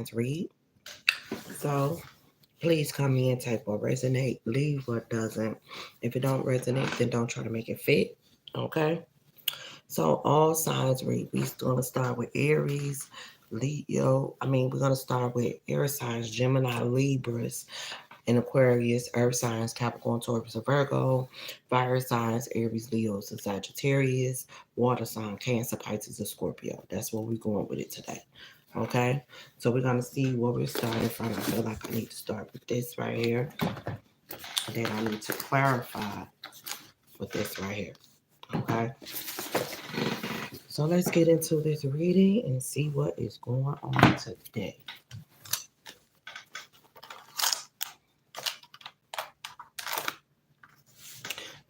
signs read. So please come in, take what resonate, leave what doesn't. If it don't resonate, then don't try to make it fit. Okay. So all signs read. We're gonna start with Aries, Leo. We're gonna start with air signs, Gemini, Libras, and Aquarius, earth signs, Capricorn, Taurus, and Virgo, fire signs, Aries, Leos, and Sagittarius, water sign, Cancer, Pisces, and Scorpio. That's what we're going with it today. Okay, so we're gonna see what we're starting from. I feel like I need to start with this right here, and then I need to clarify with this right here. Okay, so let's get into this reading and see what is going on today.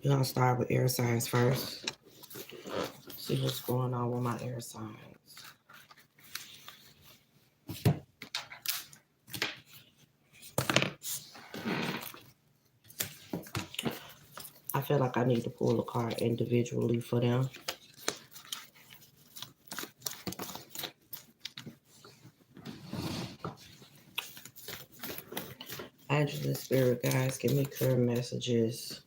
We're gonna start with air signs first. See what's going on with my air signs. I feel like I need to pull a card individually for them. Angels and spirit guys, give me clear messages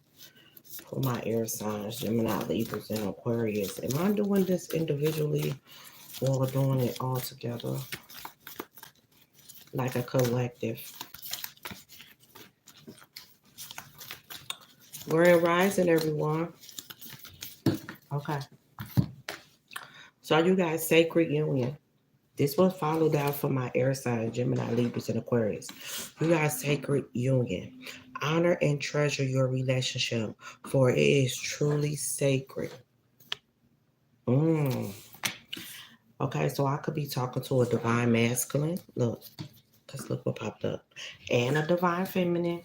for my air signs, Gemini, Libras, and Aquarius. Am I doing this individually or doing it all together like a collective? Grand rising, everyone. Okay. So you guys, sacred union. This was followed out for my air sign, Gemini, Libras, and Aquarius. You guys, sacred union. Honor and treasure your relationship, for it is truly sacred. Mm. Okay, so I could be talking to a divine masculine. Look, let's look what popped up. And a divine feminine.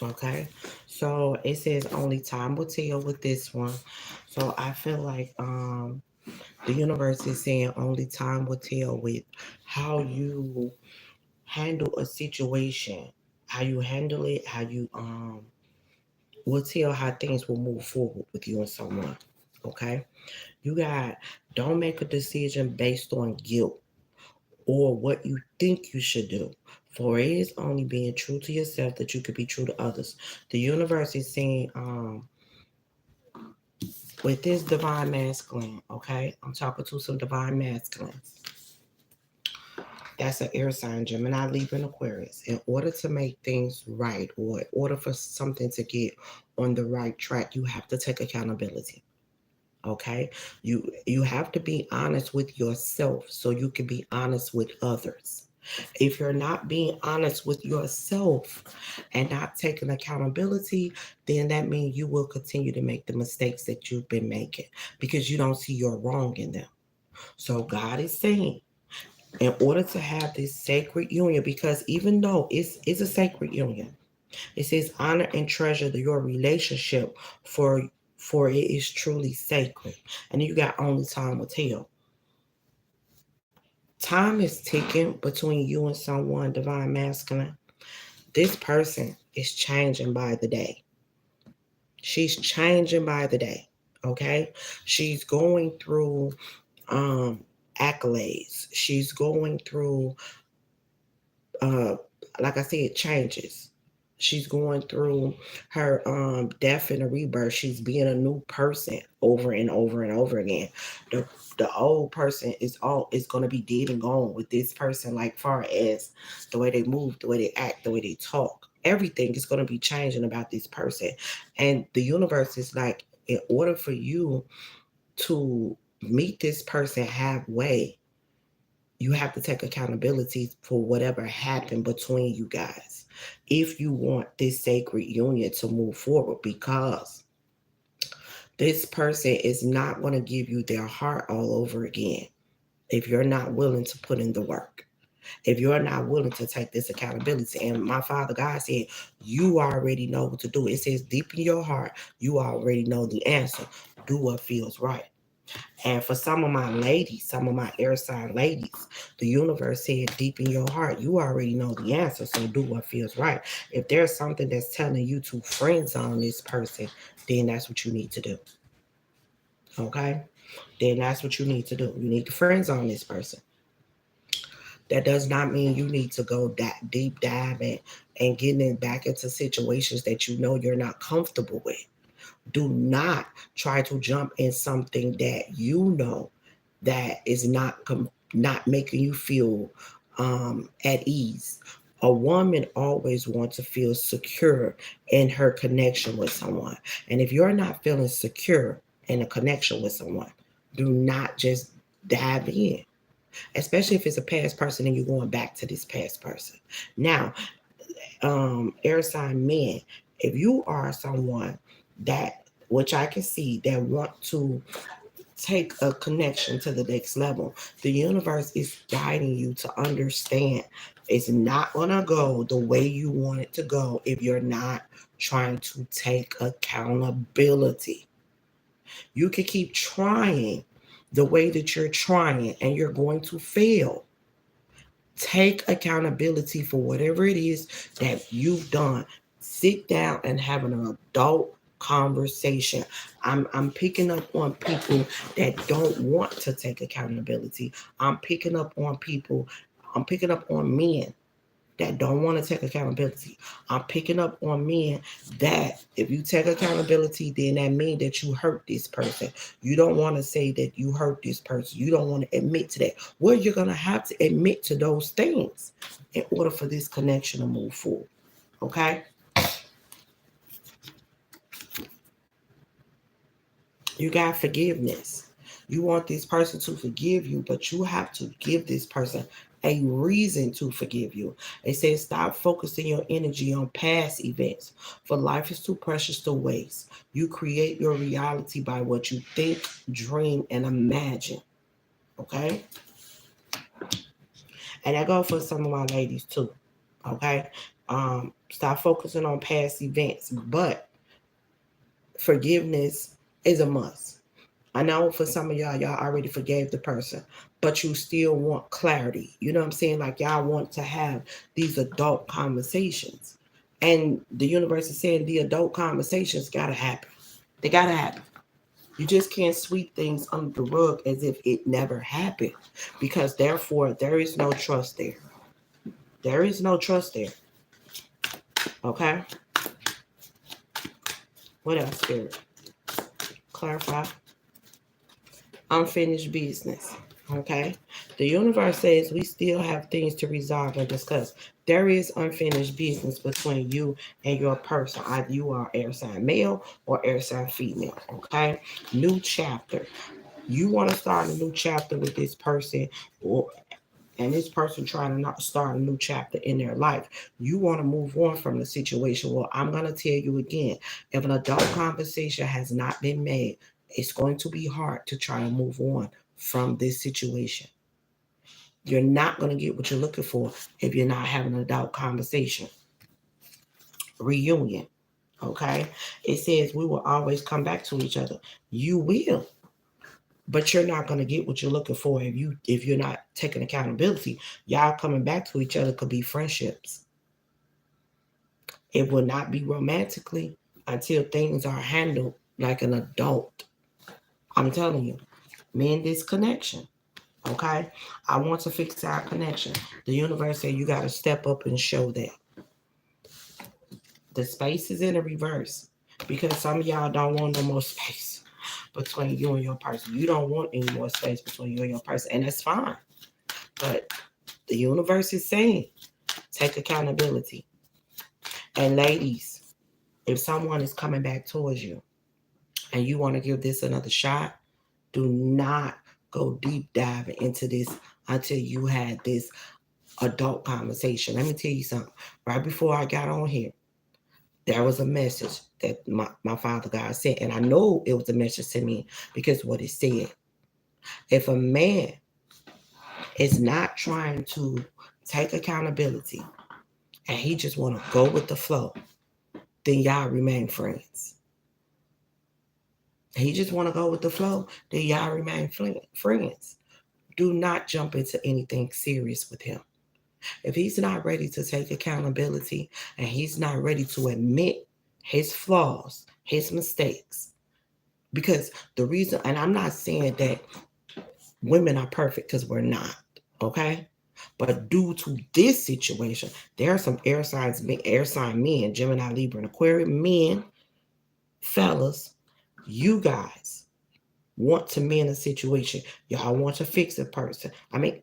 Okay, so it says only time will tell with this one. So I feel like the universe is saying only time will tell with how you handle a situation, how you handle it, how you will tell how things will move forward with you and someone. Okay, you got don't make a decision based on guilt or what you think you should do. For it is only being true to yourself that you could be true to others. The universe is saying, with this divine masculine, okay, I'm talking to some divine masculine. That's an air sign, Gemini, Libra, and Aquarius. In order to make things right, or in order for something to get on the right track, you have to take accountability. Okay, you have to be honest with yourself so you can be honest with others. If you're not being honest with yourself and not taking accountability, then that means you will continue to make the mistakes that you've been making because you don't see your wrong in them. So God is saying, in order to have this sacred union, because even though it's a sacred union, it says honor and treasure your relationship for for it is truly sacred. And you got only time will tell. Time is ticking between you and someone, divine masculine. This person is changing by the day. She's changing by the day. Okay. She's going through um accolades. She's going through uh like I said, changes. She's going through her death and a rebirth. She's being a new person over and over and over again. The old person is gonna be dead and gone with this person, like far as the way they move, the way they act, the way they talk. Everything is gonna be changing about this person. And the universe is like, in order for you to meet this person halfway, you have to take accountability for whatever happened between you guys if you want this sacred union to move forward, because this person is not going to give you their heart all over again if you're not willing to put in the work, if you're not willing to take this accountability. And my father God said, you already know what to do. It says deep in your heart, you already know the answer. Do what feels right. And for some of my ladies, some of my air sign ladies, the universe said deep in your heart, you already know the answer. So do what feels right. If there's something that's telling you to friend zone this person, then that's what you need to do. Okay? Then that's what you need to do. You need to friend zone this person. That does not mean you need to go that deep diving and getting back into situations that you know you're not comfortable with. Do not try to jump in something that you know that is not making you feel at ease. A woman always wants to feel secure in her connection with someone. And if you're not feeling secure in a connection with someone, do not just dive in, especially if it's a past person and you're going back to this past person. Now, air sign men, if you are someone that, which I can see, that want to take a connection to the next level, the universe is guiding you to understand it's not going to go the way you want it to go if you're not trying to take accountability. You can keep trying the way that you're trying and you're going to fail. Take accountability for whatever it is that you've done. Sit down and have an adult conversation. I'm picking up on people that don't want to take accountability. I'm picking up on people, I'm picking up on men that don't want to take accountability. I'm picking up on men that if you take accountability, then that means that you hurt this person. You don't want to say that you hurt this person. You don't want to admit to that. Well, you're going to have to admit to those things in order for this connection to move forward. Okay? You got forgiveness. You want this person to forgive you, but you have to give this person a reason to forgive you. It says stop focusing your energy on past events, for life is too precious to waste. You create your reality by what you think, dream, and imagine. Okay? And that goes for some of my ladies too. Okay? Stop focusing on past events, but forgiveness is a must. I know for some of y'all already forgave the person, but you still want clarity. You know what I'm saying? Like y'all want to have these adult conversations. And the universe is saying the adult conversations gotta happen. They gotta happen. You just can't sweep things under the rug as if it never happened. Because therefore there is no trust there. There is no trust there. Okay? What else, Spirit? Clarify. Unfinished business. Okay. The universe says we still have things to resolve and discuss. There is unfinished business between you and your person. Either you are air sign male or air sign female. Okay. New chapter. You want to start a new chapter with this person, or and this person trying to not start a new chapter in their life. You want to move on from the situation. Well, I'm going to tell you again, if an adult conversation has not been made, it's going to be hard to try to move on from this situation. You're not going to get what you're looking for if you're not having an adult conversation. Reunion. Okay. It says we will always come back to each other. You will, but you're not going to get what you're looking for if you're not taking accountability. Y'all coming back to each other could be friendships. It will not be romantically until things are handled like an adult. I'm telling you, mend this connection. Okay, I want to fix our connection. The universe said you got to step up and show that. The space is in a reverse because some of y'all don't want no more space between you and your person. You don't want any more space between you and your person, and that's fine. But the universe is saying take accountability. And ladies, if someone is coming back towards you and you want to give this another shot, do not go deep diving into this until you had this adult conversation. Let me tell you something. Right before I got on here, there was a message that my Father God sent. And I know it was a message to me because what it said. If a man is not trying to take accountability and he just want to go with the flow, then y'all remain friends. He just want to go with the flow, then y'all remain friends. Do not jump into anything serious with him. If he's not ready to take accountability and he's not ready to admit his flaws, his mistakes, because the reason, and I'm not saying that women are perfect because we're not, okay? But due to this situation, there are some air sign men, Gemini, Libra, and Aquarius men, fellas, you guys want to mend a situation. Y'all want to fix a person.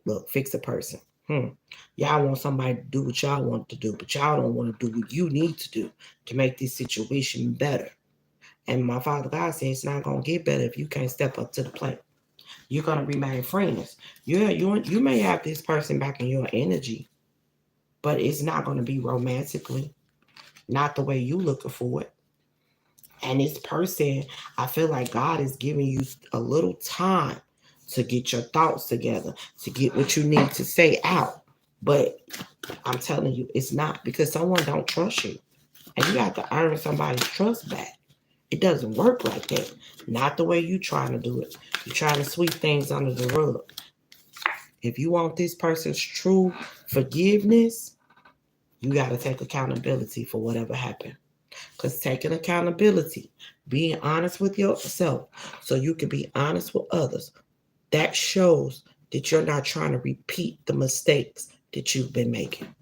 Look, fix a person. Y'all want somebody to do what y'all want to do, but y'all don't want to do what you need to do to make this situation better. And my Father God says it's not going to get better if you can't step up to the plate. You're going to remain friends. Yeah, you may have this person back in your energy, but it's not going to be romantically, not the way you looking for it. And this person, I feel like God is giving you a little time to get your thoughts together, to get what you need to say out. But I'm telling you, it's not, because someone don't trust you. And you have to earn somebody's trust back. It doesn't work like that. Not the way you trying to do it. You're trying to sweep things under the rug. If you want this person's true forgiveness, you got to take accountability for whatever happened. Because taking accountability, being honest with yourself so you can be honest with others, that shows that you're not trying to repeat the mistakes that you've been making.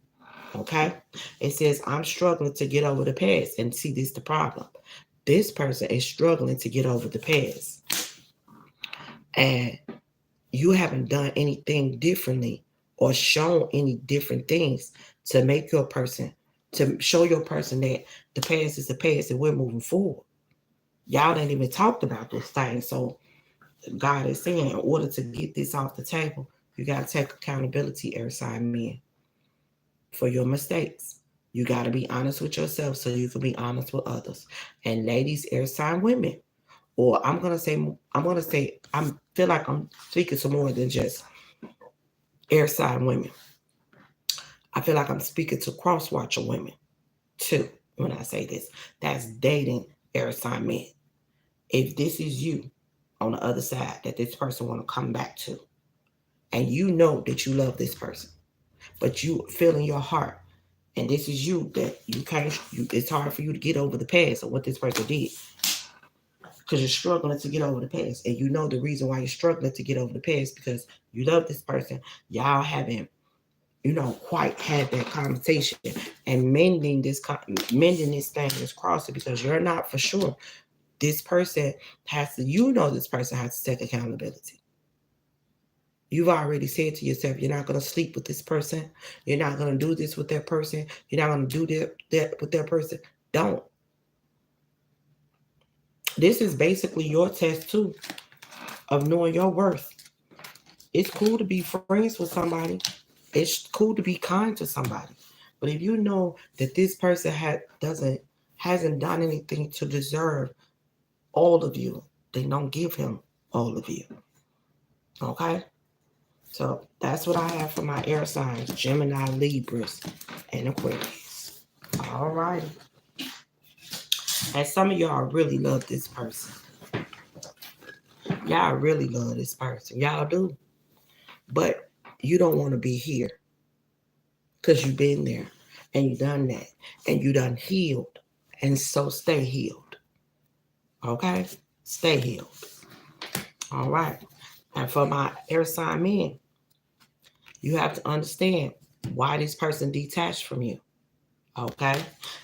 Okay? It says, I'm struggling to get over the past. And see, this is the problem. This person is struggling to get over the past. And you haven't done anything differently or shown any different things to make your person, to show your person that the past is the past and we're moving forward. Y'all didn't even talked about this thing. So God is saying, in order to get this off the table, you got to take accountability, air sign men, for your mistakes. You got to be honest with yourself so you can be honest with others. And ladies, air sign women, or I feel like I'm speaking to more than just air sign women. I feel like I'm speaking to cross watcher women too when I say this. That's dating air sign men. If this is you on the other side that this person want to come back to, and you know that you love this person, but you feel in your heart, and this is you, that you can't, it's hard for you to get over the past of what this person did, because you're struggling to get over the past. And you know the reason why you're struggling to get over the past, because you love this person. Y'all haven't, quite had that conversation and mending this thing, this crossing, because you're not for sure. This person this person has to take accountability. You've already said to yourself, you're not going to sleep with this person. You're not going to do this with that person. You're not going to do that with that person. Don't. This is basically your test too of knowing your worth. It's cool to be friends with somebody. It's cool to be kind to somebody. But if you know that this person hasn't done anything to deserve all of you, then don't give him all of you. Okay? So that's what I have for my air signs, Gemini, Libras, and Aquarius. All right. And some of y'all really love this person. Y'all really love this person. Y'all do. But you don't want to be here because you've been there and you done that and you done healed. And so stay healed. Okay? Stay healed. All right. And for my air sign men, you have to understand why this person detached from you. Okay?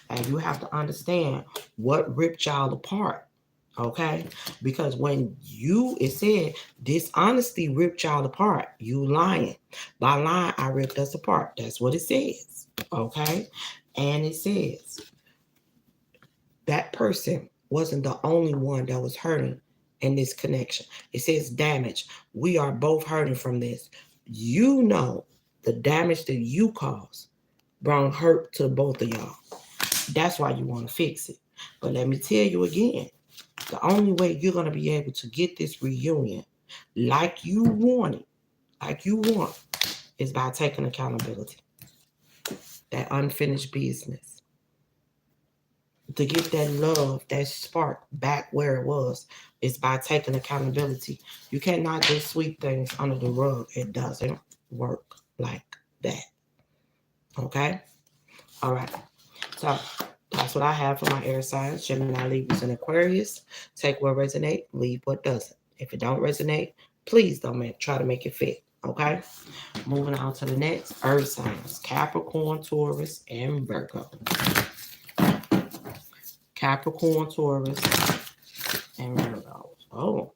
And you have to understand what ripped y'all apart. Okay? Because when it said dishonesty ripped y'all apart, you lying. By lying, I ripped us apart. That's what it says. Okay? And it says that person wasn't the only one that was hurting in this connection. It says damage. We are both hurting from this. You know the damage that you caused brought hurt to both of y'all. That's why you want to fix it. But let me tell you again, the only way you're going to be able to get this reunion like you want, is by taking accountability. That unfinished business. To get that love, that spark back where it was, is by taking accountability. You cannot just sweep things under the rug. It doesn't work like that. Okay? All right. So that's what I have for my air signs, Gemini, Libras, and Aquarius. Take what resonates, leave what doesn't. If it don't resonate, please don't try to make it fit. Okay? Moving on to the next earth signs. Capricorn, Taurus, and Virgo. Capricorn, Taurus, and Virgo. Oh.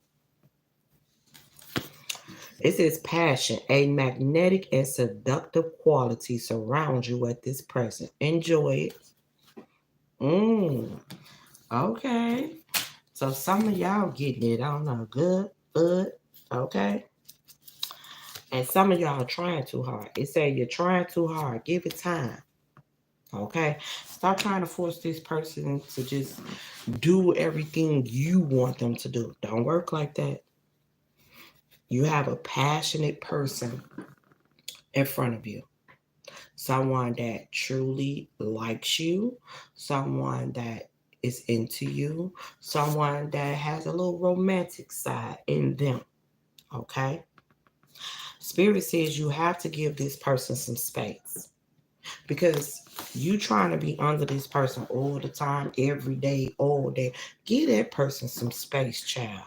It says passion, a magnetic and seductive quality surrounds you at this present. Enjoy it. Okay. So some of y'all getting it, I don't know, good, okay? And some of y'all are trying too hard. It says you're trying too hard. Give it time. Okay? Stop trying to force this person to just do everything you want them to do. Don't work like that. You have a passionate person in front of you. Someone that truly likes you, someone that is into you, someone that has a little romantic side in them. Okay? Spirit says you have to give this person some space because you trying to be under this person all the time, every day, all day. Give that person some space, child.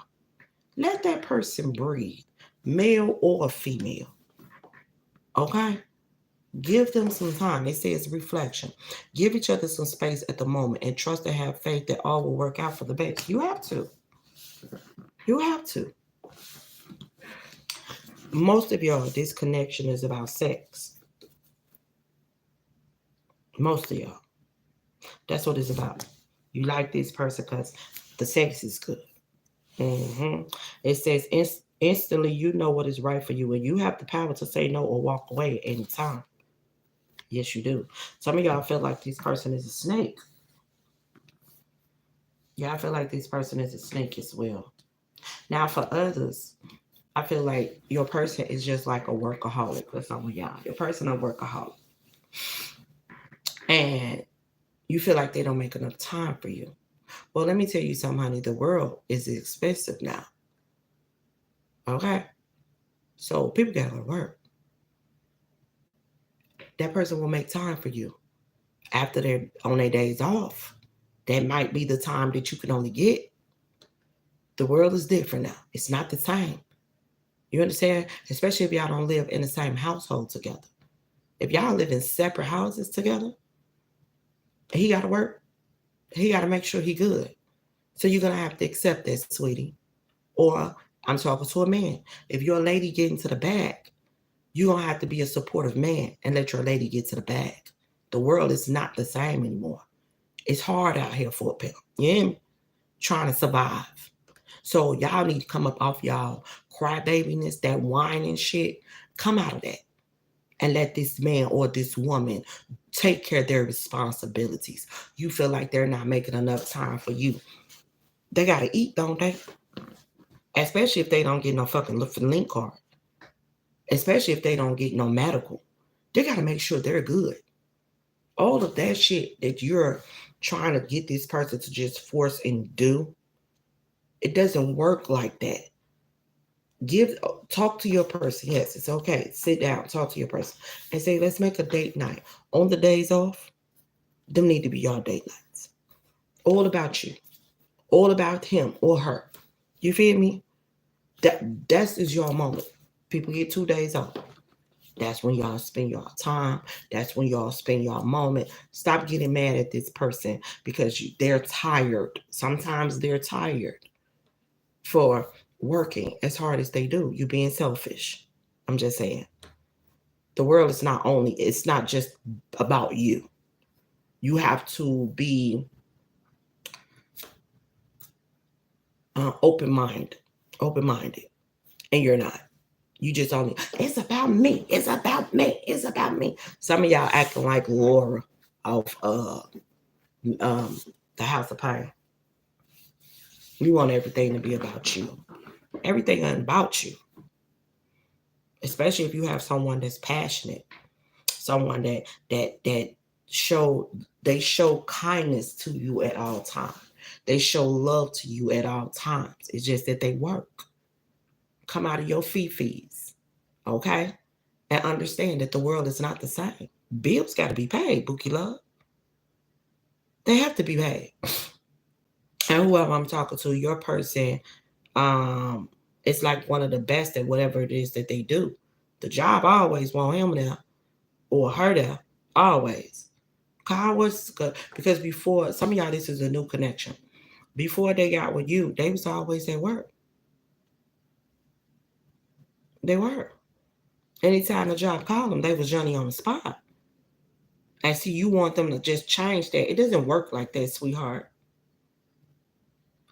Let that person breathe, male or female. Okay? Give them some time. It says reflection. Give each other some space at the moment and trust and have faith that all will work out for the best. You have to. You have to. Most of y'all, this connection is about sex. Most of y'all. That's what it's about. You like this person because the sex is good. It says instantly you know what is right for you and you have the power to say no or walk away at any time. Yes, you do. Some of y'all feel like this person is a snake. Yeah, I feel like this person is a snake as well. Now, for others, I feel like your person is just like a workaholic for some of y'all. Your person a workaholic. And you feel like they don't make enough time for you. Well, let me tell you something, honey. The world is expensive now. Okay? So people got to go to work. That person will make time for you after they're on their days off. That might be the time that you can only get. The world is different now. It's not the same. You understand? Especially if y'all don't live in the same household together. If y'all live in separate houses together, he got to work. He got to make sure he good. So you're going to have to accept that, sweetie. Or I'm talking to a man. If your lady get into the bag, you're going to have to be a supportive man and let your lady get to the bag. The world is not the same anymore. It's hard out here for a pimp. You hear me? Trying to survive. So y'all need to come up off y'all crybabiness, that whining shit. Come out of that. And let this man or this woman take care of their responsibilities. You feel like they're not making enough time for you. They got to eat, don't they? Especially if they don't get no fucking link card. Especially if they don't get no medical. They got to make sure they're good. All of that shit that you're trying to get this person to just force and do, it doesn't work like that. Talk to your person. Yes, it's okay. Sit down, talk to your person, and say, let's make a date night. On the days off, them need to be your date nights. All about you. All about him or her. You feel me? That is your moment. People get 2 days off. That's when y'all spend your time. That's when y'all spend your moment. Stop getting mad at this person because they're tired. Sometimes they're tired for working as hard as they do. You being selfish. I'm just saying. The world is it's not just about you. You have to be open-minded, and you're not. You just only, it's about me, it's about me, it's about me. Some of y'all acting like Laura of the House of Pain. You want everything to be about you. Everything ain't about you. Especially if you have someone that's passionate, someone that show kindness to you at all times. They show love to you at all times. It's just that they work. Come out of your fee-fees, okay? And understand that the world is not the same. Bills got to be paid, Bookie Love. They have to be paid. And whoever I'm talking to, your person, it's like one of the best at whatever it is that they do. The job always want him there or her there. Always. Because before, some of y'all, this is a new connection. Before they got with you, they was always at work. They were. Anytime the job called them, they was Johnny on the spot. And see, you want them to just change that. It doesn't work like that, sweetheart.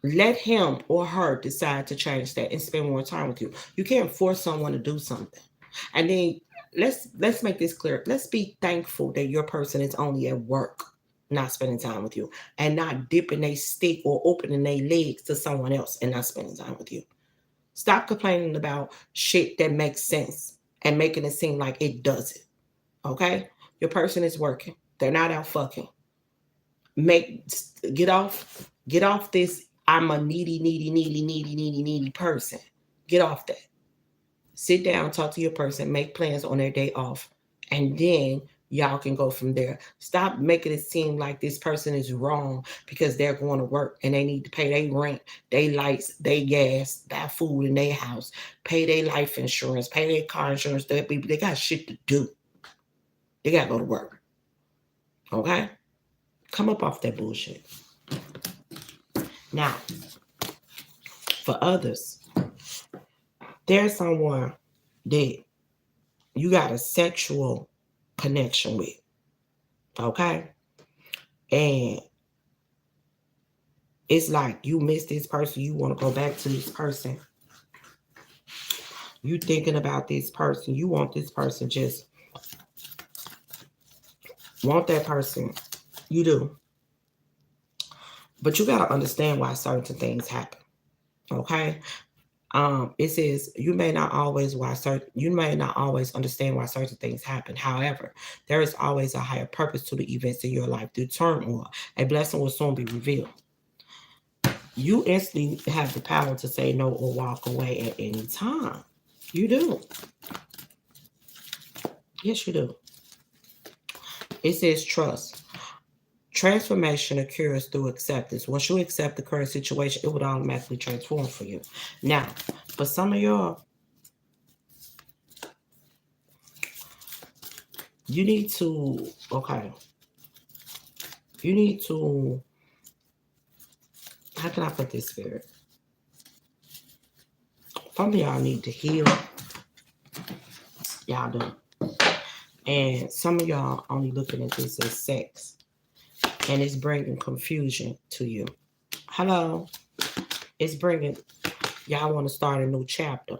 Let him or her decide to change that and spend more time with you. You can't force someone to do something. And then let's make this clear. Let's be thankful that your person is only at work, not spending time with you, and not dipping their stick or opening their legs to someone else and not spending time with you. Stop complaining about shit that makes sense and making it seem like it doesn't. Okay? Your person is working. They're not out fucking. Get off this I'm a needy person. Get off that. Sit down, talk to your person, make plans on their day off, and then y'all can go from there. Stop making it seem like this person is wrong because they're going to work and they need to pay their rent, their lights, their gas, buy food in their house, pay their life insurance, pay their car insurance. They got shit to do. They got to go to work. Okay? Come up off that bullshit. Now, for others, there's someone that you got a sexual connection with. Okay? And it's like you miss this person. You want to go back to this person. You thinking about this person. You want this person, just want that person. You do. But you got to understand why certain things happen. Okay? It says you may not always understand why certain things happen. However, there is always a higher purpose to the events in your life. Through turmoil, a blessing will soon be revealed. You instantly have the power to say no or walk away at any time. You do. Yes, you do. It says trust. Transformation occurs through acceptance. Once you accept the current situation, it would automatically transform for you. Now, for some of y'all, you need to, how can I put this, Spirit? Some of y'all need to heal. Y'all do. And some of y'all only looking at this as sex. And it's bringing confusion to you. Hello? It's bringing, y'all want to start a new chapter.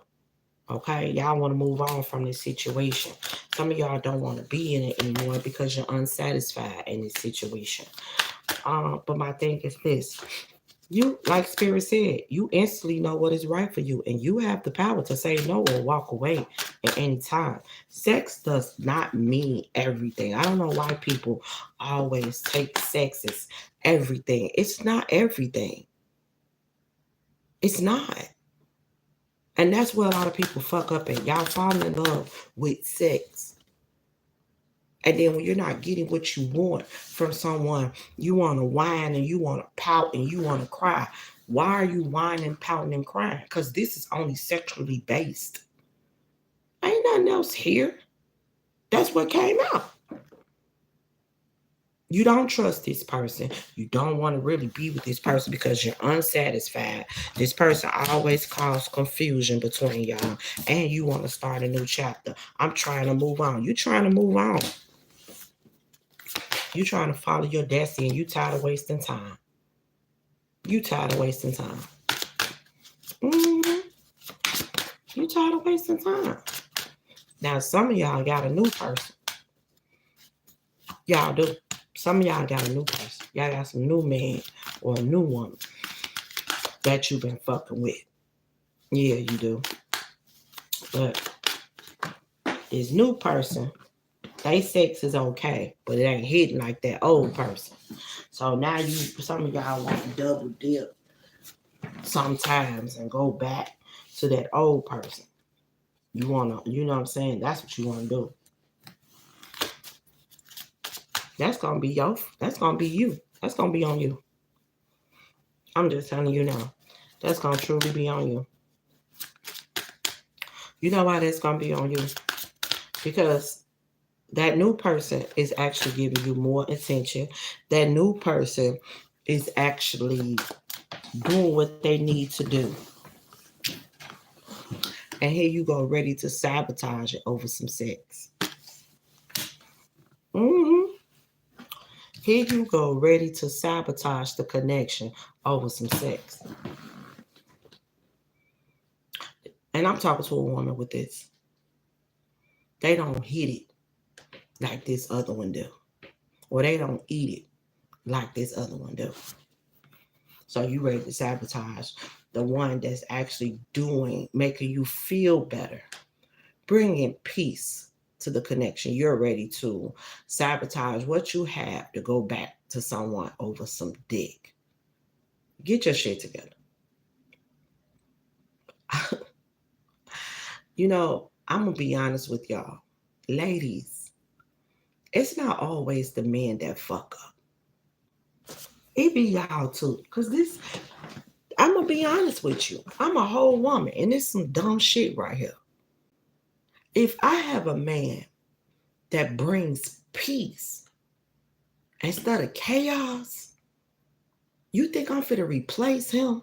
Okay? Y'all want to move on from this situation. Some of y'all don't want to be in it anymore because you're unsatisfied in this situation. But my thing is this. You, like Spirit said, you instantly know what is right for you. And you have the power to say no or walk away at any time. Sex does not mean everything. I don't know why people always take sex as everything. It's not everything. It's not. And that's where a lot of people fuck up at. Y'all fall in love with sex. And then when you're not getting what you want from someone, you want to whine and you want to pout and you want to cry. Why are you whining, pouting, and crying? Because this is only sexually based. Ain't nothing else here. That's what came out. You don't trust this person. You don't want to really be with this person because you're unsatisfied. This person always causes confusion between y'all. And you want to start a new chapter. I'm trying to move on. You trying to move on. You trying to follow your destiny and you tired of wasting time. You tired of wasting time. You tired of wasting time. Now, some of y'all got a new person. Y'all do. Some of y'all got a new person. Y'all got some new man or a new woman that you've been fucking with. Yeah, you do. But this new person, they sex is okay, but it ain't hitting like that old person. So now some of y'all want to double dip sometimes and go back to that old person. You know what I'm saying? That's what you want to do. That's gonna be you. That's gonna be on you. I'm just telling you now. That's gonna truly be on you. You know why that's gonna be on you? because that new person is actually giving you more attention. That new person is actually doing what they need to do. And here you go, ready to sabotage it over some sex. Mm-hmm. Here you go, ready to sabotage the connection over some sex. And I'm talking to a woman with this. They don't hit it like this other one do. Or they don't eat it like this other one do. So you ready to sabotage the one that's actually doing, making you feel better, bringing peace to the connection. You're ready to sabotage what you have to go back to someone over some dick. Get your shit together. You know, I'm going to be honest with y'all. Ladies, it's not always the men that fuck up. It be y'all too. Because I'm going to be honest with you. I'm a whole woman, and it's some dumb shit right here. If I have a man that brings peace instead of chaos, you think I'm finna replace him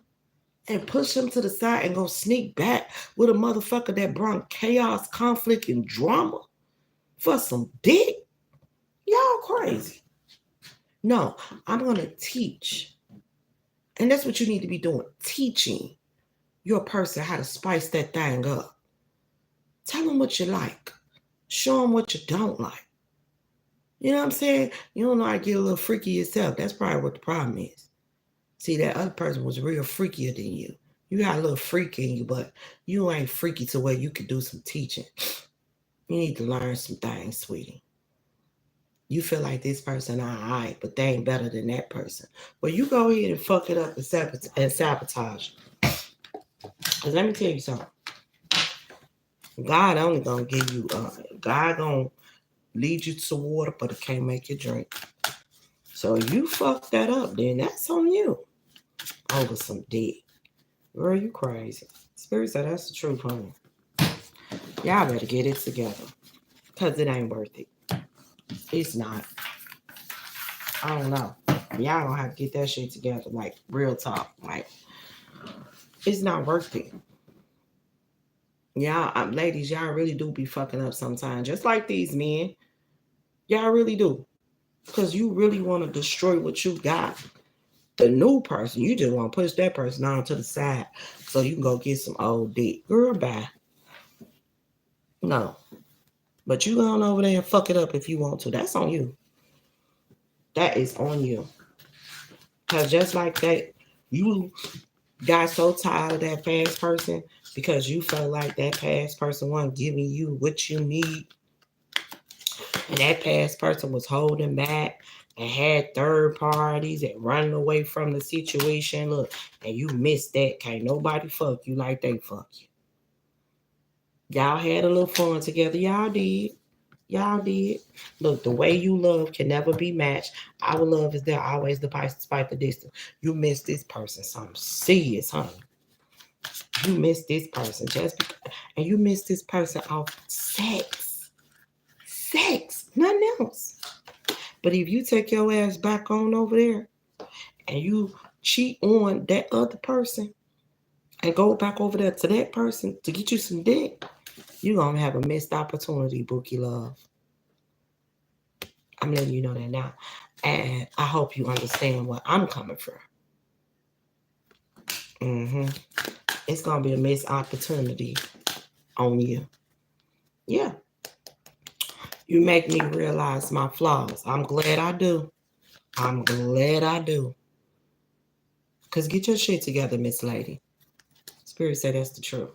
and push him to the side and go sneak back with a motherfucker that brought chaos, conflict, and drama for some dick? Y'all crazy. No, I'm gonna teach. And that's what you need to be doing. Teaching your person how to spice that thing up. Tell them what you like. Show them what you don't like. You know what I'm saying? You don't know how to get a little freaky yourself. That's probably what the problem is. See, that other person was real freakier than you. You got a little freak in you, but you ain't freaky to where you can do some teaching. You need to learn some things, sweetie. You feel like this person all right, but they ain't better than that person. Well, you go ahead and fuck it up and sabotage. Because let me tell you something. God only gonna give you, God gonna lead you to water, but it can't make you drink. So you fuck that up, then that's on you. Over some dick. Girl, you crazy. Spirit said that's the truth, honey. Y'all better get it together. Because it ain't worth it. It's not. I don't know. Y'all gonna have to get that shit together. Like, real talk. Like, it's not worth it. Y'all, ladies, y'all really do be fucking up sometimes. Just like these men. Y'all really do. Because you really want to destroy what you got. The new person, you just want to push that person on to the side so you can go get some old dick. Girl, bye. No. But you go on over there and fuck it up if you want to. That's on you. That is on you. Because just like that, you got so tired of that past person because you felt like that past person wasn't giving you what you need. And that past person was holding back and had third parties and running away from the situation. Look, and you missed that. Can't nobody fuck you like they fuck you. Y'all had a little fun together. Y'all did. Y'all did. Look, the way you love can never be matched. Our love is there always despite the distance. You miss this person something serious, honey. You miss this person just because, and you miss this person off sex. Sex, nothing else. But if you take your ass back on over there and you cheat on that other person and go back over there to that person to get you some dick, you're going to have a missed opportunity, Bookie Love. I'm letting you know that now. And I hope you understand where I'm coming from. It's going to be a missed opportunity on you. Yeah. You make me realize my flaws. I'm glad I do. I'm glad I do. Because get your shit together, Miss Lady. Spirit said that's the truth.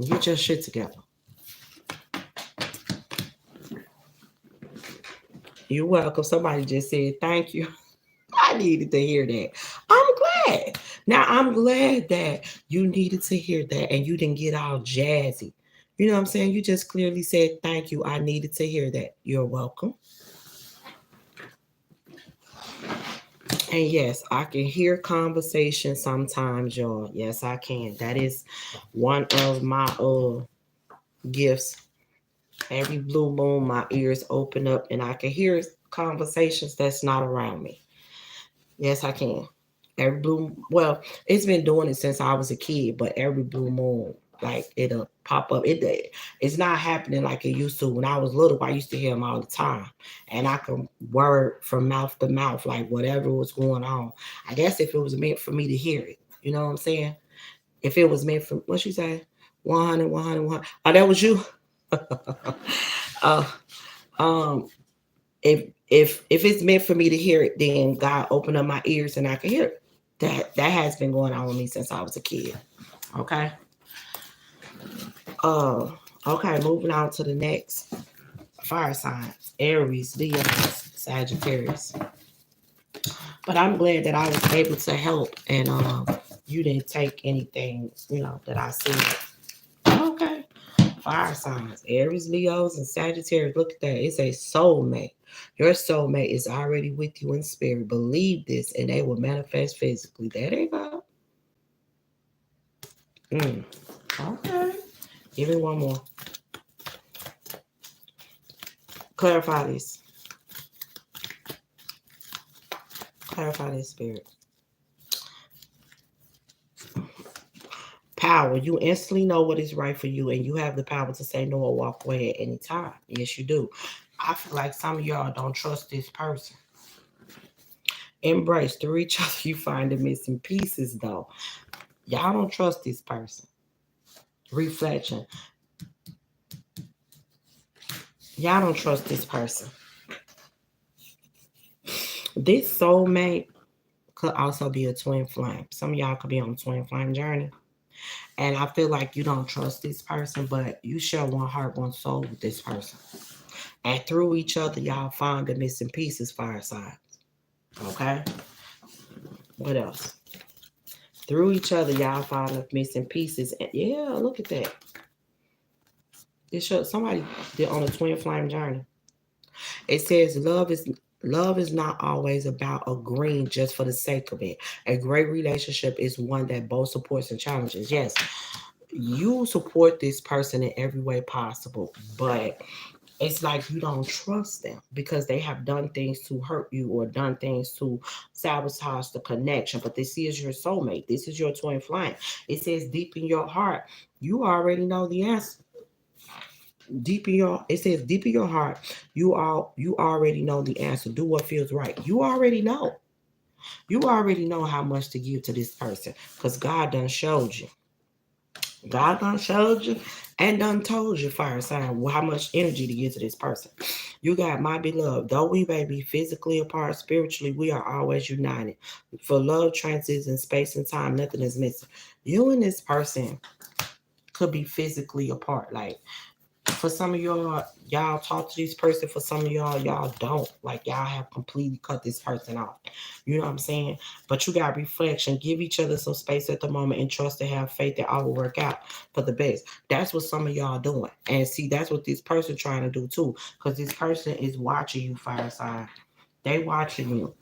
Get your shit together. You're welcome. Somebody just said thank you. I needed to hear that. I'm glad. Now, I'm glad that you needed to hear that and you didn't get all jazzy. You know what I'm saying? You just clearly said thank you. I needed to hear that. You're welcome. And yes, I can hear conversation sometimes, y'all. Yes, I can. That is one of my gifts Every blue moon, my ears open up and I can hear conversations that's not around me. Yes, I can. Every blue, well, it's been doing it since I was a kid, but every blue moon, like it'll pop up. It's not happening like it used to. When I was little, I used to hear them all the time, and I could word from mouth to mouth, like whatever was going on. I guess if it was meant for me to hear it, you know what I'm saying? If it was meant for what you say, 100, 100, 100. Oh, that was you. uh, um, if it's meant for me to hear it, then God open up my ears and I can hear it. That has been going on with me since I was a kid. Okay. Uh okay, moving on to the next fire signs. Aries, Leo, Sagittarius. But I'm glad that I was able to help and you didn't take anything, that I said. Okay. Fire signs, Aries, Leos, and Sagittarius. Look at that. It's a soulmate. Your soulmate is already with you in spirit. Believe this, and they will manifest physically. There they go. Okay. Give me one more. Clarify this. Clarify this, spirit. Power. You instantly know what is right for you, and you have the power to say no or walk away at any time. Yes, you do. I feel like some of y'all don't trust this person. Embrace. Through each other, you find the missing pieces, though. Y'all don't trust this person. Reflection. Y'all don't trust this person. This soulmate could also be a twin flame. Some of y'all could be on a twin flame journey. And I feel like you don't trust this person, but you share one heart, one soul with this person. And through each other, y'all find the missing pieces, fire signs. Okay? What else? Through each other, y'all find the missing pieces. And yeah, look at that. It shows somebody did on a twin flame journey. It says love is not always about agreeing just for the sake of it. A great relationship is one that both supports and challenges. Yes, you support this person in every way possible, but it's like you don't trust them because they have done things to hurt you or done things to sabotage the connection. But this is your soulmate. This is your twin flame. It says deep in your heart, you already know the answer. It says deep in your heart, you already know the answer. Do what feels right. You already know. You already know how much to give to this person because God done showed you. God done showed you and done told you, fire sign, how much energy to give to this person. You got my beloved. Though we may be physically apart, spiritually, we are always united. For love transcends in space and time, nothing is missing. You and this person could be physically apart. Like for some of y'all talk to this person. For some of y'all don't. Like y'all have completely cut this person off. You know what I'm saying? But you got reflection. Give each other some space at the moment and trust and have faith that all will work out for the best. That's what some of y'all doing. And see, that's what this person trying to do too. Because this person is watching you, fire sign. They watching you.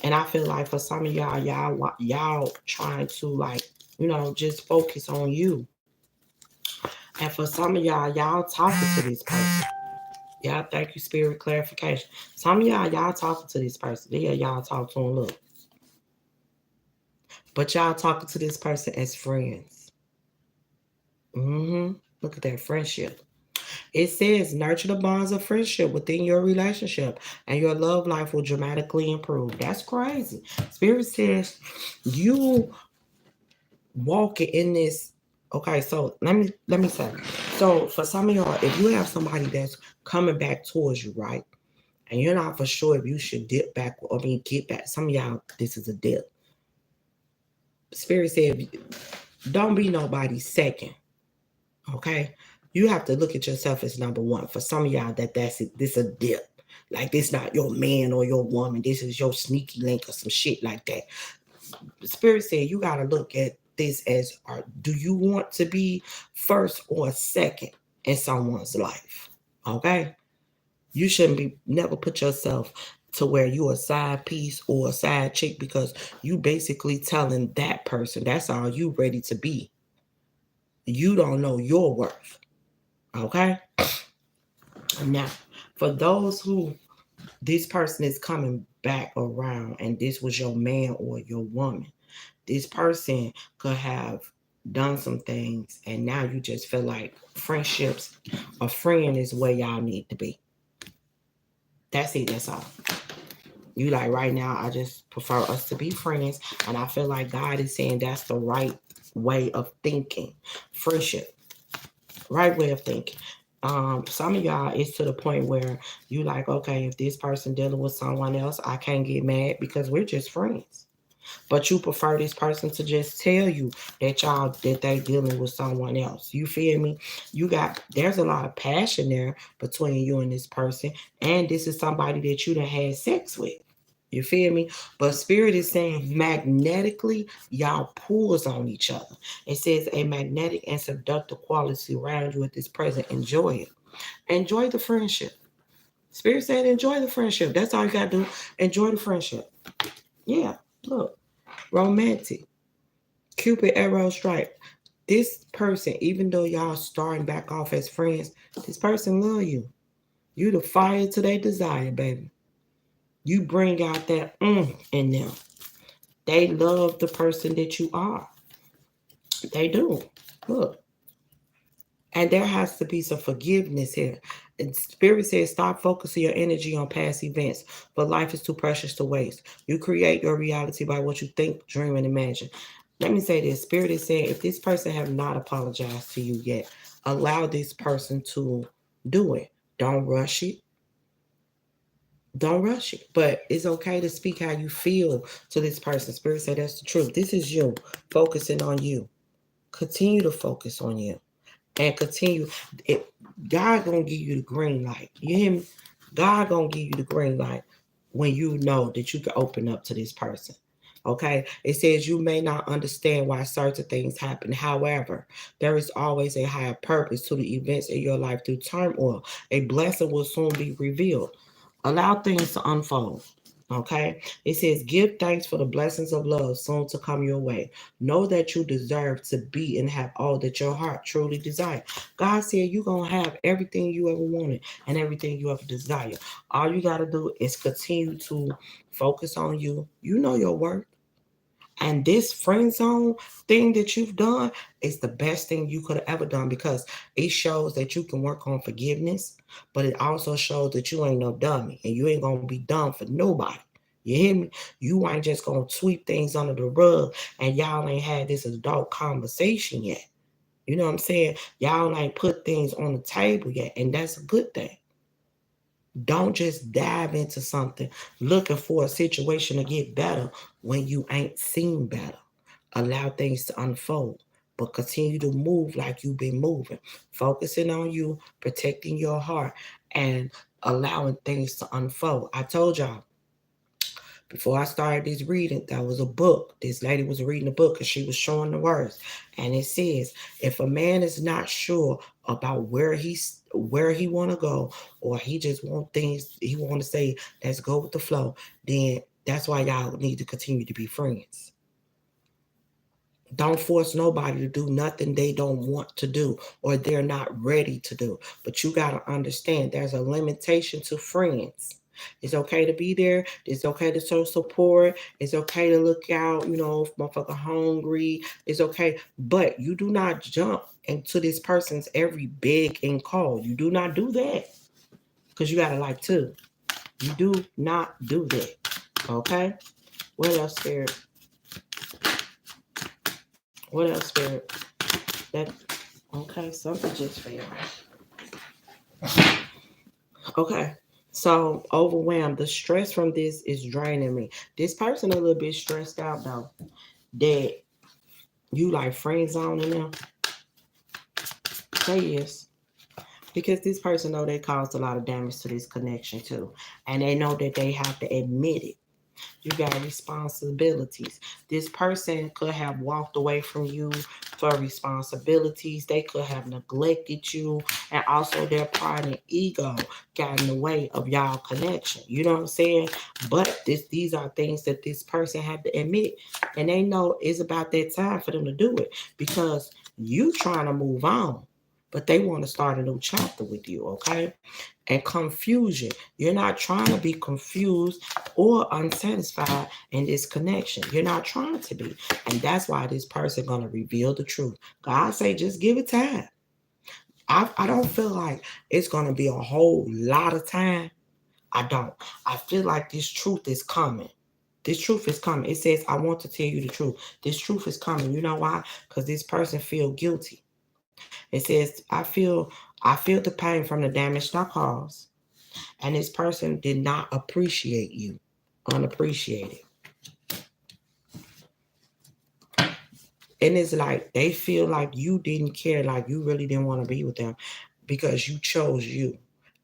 And I feel like for some of y'all trying to like, just focus on you. And for some of y'all talking to this person. Y'all, thank you, spirit clarification. Some of y'all talking to this person. Yeah, y'all talk to him, look. But y'all talking to this person as friends. Look at that friendship. It says nurture the bonds of friendship within your relationship and your love life will dramatically improve. That's crazy. Spirit says you walking in this. Okay, so let me say. So for some of y'all, if you have somebody that's coming back towards you, right? And you're not for sure if you should dip back, get back. Some of y'all, this is a dip. Spirit said, don't be nobody's second. Okay? You have to look at yourself as number one. For some of y'all, that's it. This a dip. Like this not your man or your woman. This is your sneaky link or some shit like that. Spirit said you gotta look at this as do you want to be first or second in someone's life? Okay? You shouldn't be never put yourself to where you're a side piece or a side chick because you basically telling that person that's all you ready to be. You don't know your worth. Okay? Now, for those who this person is coming back around and this was your man or your woman, this person could have done some things and now you just feel like friendships, a friend is where y'all need to be. That's it, that's all. You like right now, I just prefer us to be friends. And I feel like God is saying that's the right way of thinking. Friendship, right way of thinking. Some of y'all it's to the point where you like, okay, if this person dealing with someone else, I can't get mad because we're just friends. But you prefer this person to just tell you that they dealing with someone else. You feel me? There's a lot of passion there between you and this person, and this is somebody that you done had sex with. You feel me? But spirit is saying magnetically, y'all pulls on each other. It says a magnetic and seductive quality around you at this present. Enjoy it. Enjoy the friendship. Spirit said enjoy the friendship. That's all you gotta do. Enjoy the friendship. Yeah. Look. Romantic. Cupid arrow stripe. This person, even though y'all starting back off as friends, this person love you. You the fire to their desire, baby. You bring out that in them. They love the person that you are. They do. Look. And there has to be some forgiveness here. And Spirit says, stop focusing your energy on past events, but life is too precious to waste. You create your reality by what you think, dream, and imagine. Let me say this. Spirit is saying, if this person have not apologized to you yet, allow this person to do it. Don't rush it. Don't rush it. But it's okay to speak how you feel to this person. Spirit said that's the truth. This is you focusing on you. Continue to focus on you. And continue. It, God gonna give you the green light. You hear me? God gonna give you the green light when you know that you can open up to this person. Okay, it says you may not understand why certain things happen. However, there is always a higher purpose to the events in your life through turmoil. A blessing will soon be revealed. Allow things to unfold. Okay, it says, give thanks for the blessings of love soon to come your way. Know that you deserve to be and have all that your heart truly desires. God said you're going to have everything you ever wanted and everything you ever desire. All you got to do is continue to focus on you. You know your worth. And this friend zone thing that you've done is the best thing you could have ever done because it shows that you can work on forgiveness, but it also shows that you ain't no dummy and you ain't gonna be dumb for nobody. You hear me? You ain't just gonna sweep things under the rug and y'all ain't had this adult conversation yet. You know what I'm saying? Y'all ain't put things on the table yet, and that's a good thing. Don't just dive into something looking for a situation to get better when you ain't seen better. Allow things to unfold, but continue to move like you've been moving, focusing on you, protecting your heart, and allowing things to unfold. I told y'all before I started this reading, that was a book. This lady was reading a book and she was showing the words. And it says, if a man is not sure about where he want to go, or he just want things, he want to say, let's go with the flow, then that's why y'all need to continue to be friends. Don't force nobody to do nothing they don't want to do or they're not ready to do. But you got to understand there's a limitation to friends. It's okay to be there. It's okay to show support. It's okay to look out, if motherfucker hungry. It's okay. But you do not jump into this person's every beg and call. You do not do that. Because you got a life too. You do not do that. Okay? What else, Spirit? What else, Spirit? That okay, something just fell. Okay. So overwhelmed. The stress from this is draining me. This person a little bit stressed out though. That you like friend zoning them. Say yes. Because this person know they caused a lot of damage to this connection too. And they know that they have to admit it. You got responsibilities. This person could have walked away from you for responsibilities. They could have neglected you. And also their pride and ego got in the way of y'all connection. You know what I'm saying? But these are things that this person had to admit. And they know it's about that time for them to do it. Because you trying to move on. but they want to start a new chapter with you, okay? And confusion. You're not trying to be confused or unsatisfied in this connection. You're not trying to be. And that's why this person going to reveal the truth. God say, just give it time. I don't feel like it's going to be a whole lot of time. I don't. I feel like this truth is coming. This truth is coming. It says, I want to tell you the truth. This truth is coming. You know why? Because this person feel guilty. It says, I feel the pain from the damage I caused. And this person did not appreciate you. Unappreciated. And it's like they feel like you didn't care, like you really didn't want to be with them because you chose you.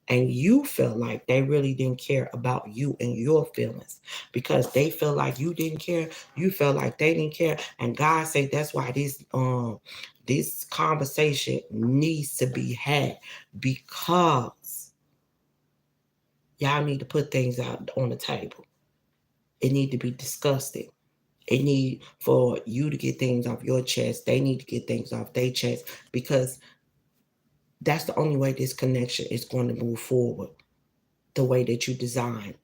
And you felt like they really didn't care about you and your feelings because they feel like you didn't care. You felt like they didn't care. And God said that's why this conversation needs to be had, because y'all need to put things out on the table. It need to be discussed. It need for you to get things off your chest. They need to get things off their chest, because that's the only way this connection is going to move forward the way that you designed.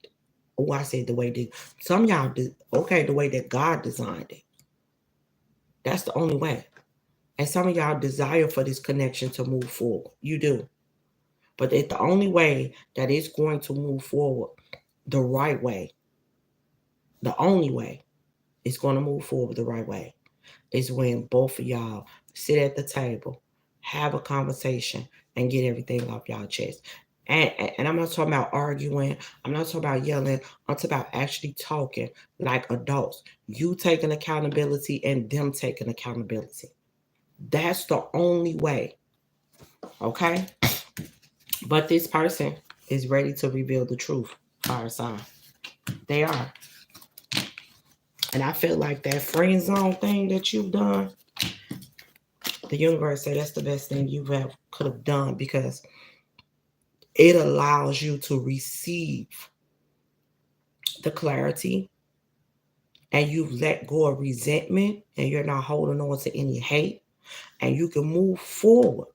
Oh, I said the way that some of y'all did. Okay, the way that God designed it. That's the only way. And some of y'all desire for this connection to move forward. You do. But it's the only way that it's going to move forward the right way. The only way it's going to move forward the right way is when both of y'all sit at the table, have a conversation, and get everything off y'all chest. And I'm not talking about arguing. I'm not talking about yelling. I'm talking about actually talking like adults. You taking accountability and them taking accountability. That's the only way. Okay? But this person is ready to reveal the truth. Fire sign. They are. And I feel like that friend zone thing that you've done, the universe said that's the best thing you could have done, because it allows you to receive the clarity, and you've let go of resentment, and you're not holding on to any hate, and you can move forward.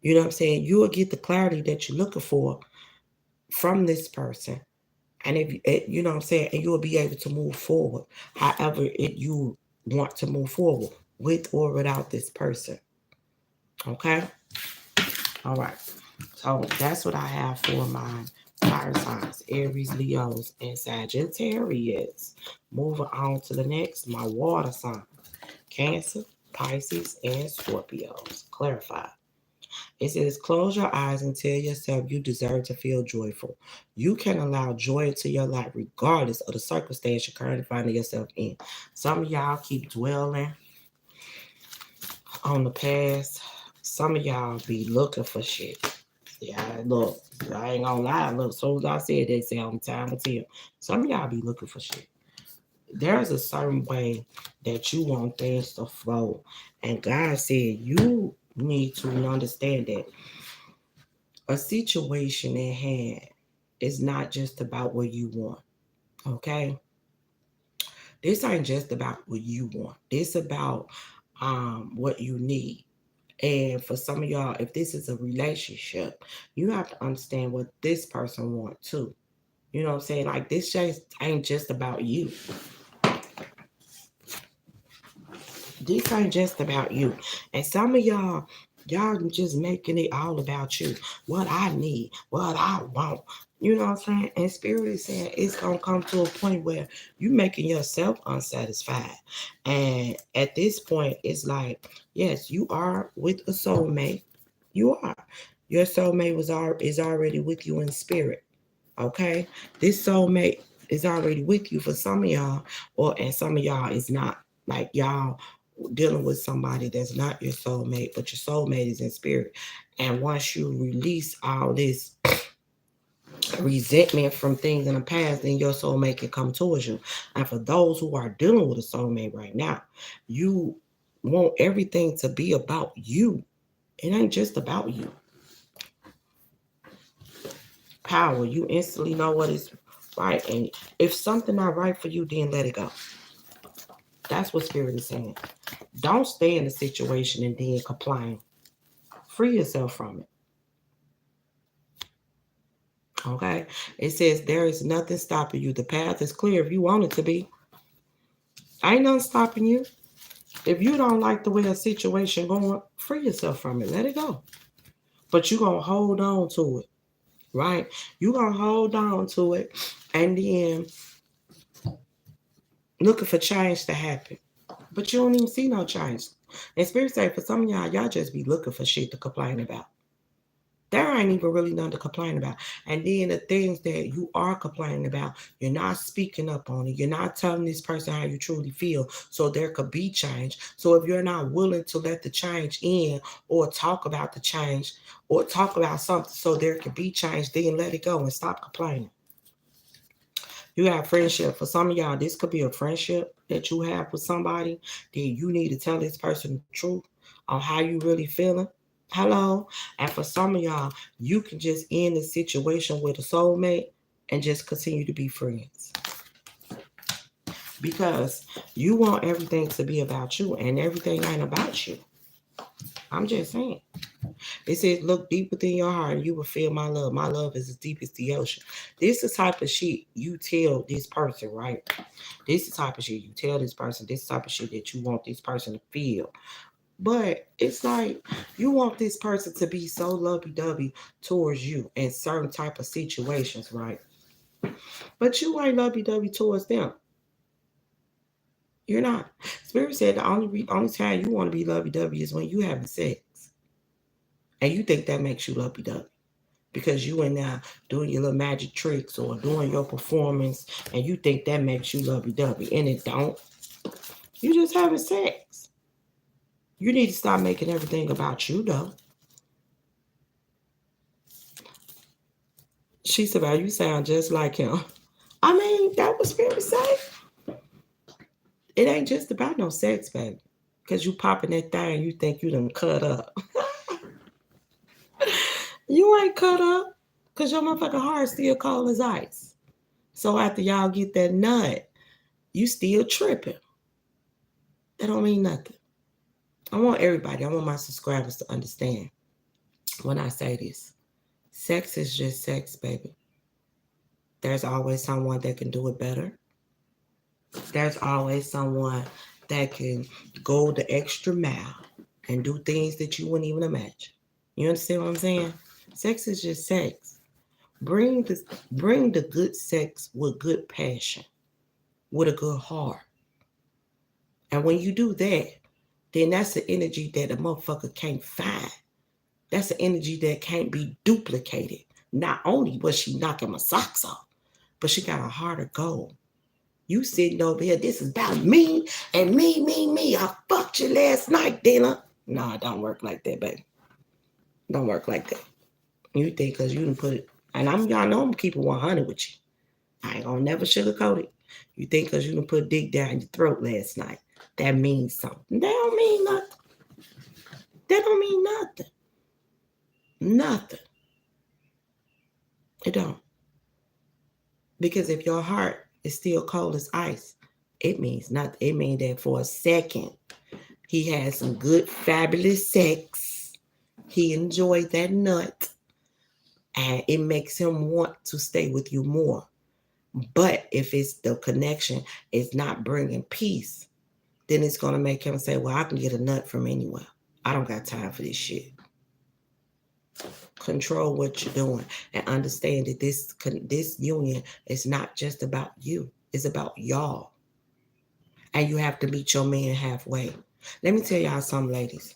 You know what I'm saying? You will get the clarity that you're looking for from this person. And if you know what I'm saying, and you will be able to move forward however you want to move forward, with or without this person. Okay? All right. So that's what I have for my fire signs: Aries, Leos, and Sagittarius. Moving on to the next, my water sign: Cancer, Pisces, and Scorpios. Clarify. It says, close your eyes and tell yourself you deserve to feel joyful. You can allow joy into your life regardless of the circumstance you're currently finding yourself in. Some of y'all keep dwelling on the past. Some of y'all be looking for shit. Yeah, look, I ain't gonna lie. Look, as soon as I said, they say on time will tell. Some of y'all be looking for shit. There's a certain way that you want things to flow. And God said you need to understand that a situation at hand is not just about what you want. Okay? This ain't just about what you want. This about what you need. And for some of y'all, if this is a relationship, you have to understand what this person wants too. You know what I'm saying? Like, this just ain't just about you. This ain't just about you. And some of y'all just making it all about you. What I need, what I want. You know what I'm saying? And Spirit is saying it's going to come to a point where you making yourself unsatisfied. And at this point, it's like, yes, you are with a soulmate. You are. Your soulmate is already with you in spirit. Okay? This soulmate is already with you for some of y'all, and some of y'all is not. Like, y'all dealing with somebody that's not your soulmate, but your soulmate is in spirit. And once you release all this resentment from things in the past, then your soulmate can come towards you. And for those who are dealing with a soulmate right now, you want everything to be about you. It ain't just about you. Power. You instantly know what is right. And if something not right for you, then let it go. That's what Spirit is saying. Don't stay in the situation and then complain Free yourself from it. Okay? It says there is nothing stopping you. The path is clear if you want it to be. Ain't nothing stopping you. If you don't like the way a situation going, free yourself from it. Let it go. But you're going to hold on to it. Right? You're going to hold on to it. And then looking for change to happen. But you don't even see no change. And Spirit say for some of y'all just be looking for shit to complain about. There ain't even really nothing to complain about. And then the things that you are complaining about, you're not speaking up on it. You're not telling this person how you truly feel. So there could be change. So if you're not willing to let the change in or talk about the change or talk about something so there could be change, then let it go and stop complaining. You have friendship. For some of y'all, this could be a friendship that you have with somebody. Then you need to tell this person the truth on how you really feeling. Hello. And for some of y'all, you can just end the situation with a soulmate and just continue to be friends. Because you want everything to be about you, and everything ain't about you. I'm just saying. It says, look deep within your heart and you will feel my love. My love is as deep as the ocean. This is the type of shit you tell this person, right? This is the type of shit you tell this person. This is the type of shit that you want this person to feel. But it's like you want this person to be so lovey-dovey towards you in certain type of situations, right? But you ain't lovey-dovey towards them. You're not. Spirit said the only time you want to be lovey-dovey is when you having sex. And you think that makes you lovey-dovey. Because you in there doing your little magic tricks or doing your performance and you think that makes you lovey-dovey. And it don't. You just having sex. You need to stop making everything about you, though. She said, well, you sound just like him. I mean, that was Spirit say. It ain't just about no sex, baby. Because you popping that thing, you think you done cut up. You ain't cut up. Because your motherfucking heart still cold as ice. So after y'all get that nut, you still tripping. That don't mean nothing. I want my subscribers to understand when I say this. Sex is just sex, baby. There's always someone that can do it better. There's always someone that can go the extra mile and do things that you wouldn't even imagine. You understand what I'm saying? Sex is just sex. Bring the good sex with good passion, with a good heart. And when you do that, then that's the energy that a motherfucker can't find. That's the energy that can't be duplicated. Not only was she knocking my socks off, but she got a heart of gold. You sitting over here, this is about me and me. I fucked you last night, dinner. No, it don't work like that, baby. Don't work like that. You think because you didn't put it, and y'all know I'm keeping 100 with you. I ain't gonna never sugarcoat it. You think because you didn't put dick down your throat last night, that means something. That don't mean nothing. That don't mean nothing. Nothing. It don't. Because if your heart is still cold as ice, it means nothing. It means that for a second, he had some good, fabulous sex. He enjoyed that nut. And it makes him want to stay with you more. But if it's the connection is not bringing peace, then it's going to make him say, well, I can get a nut from anywhere. I don't got time for this shit. Control what you're doing and understand that this union is not just about you. It's about y'all. And you have to meet your man halfway. Let me tell y'all something, ladies.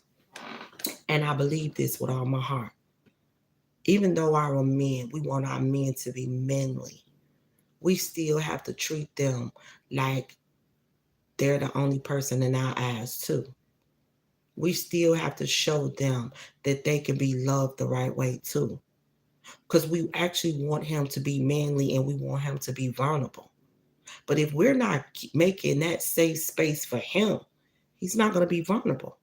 And I believe this with all my heart. Even though our men, we want our men to be manly, we still have to treat them like they're the only person in our eyes too. We still have to show them that they can be loved the right way too. Because we actually want him to be manly and we want him to be vulnerable. But if we're not making that safe space for him, he's not going to be vulnerable.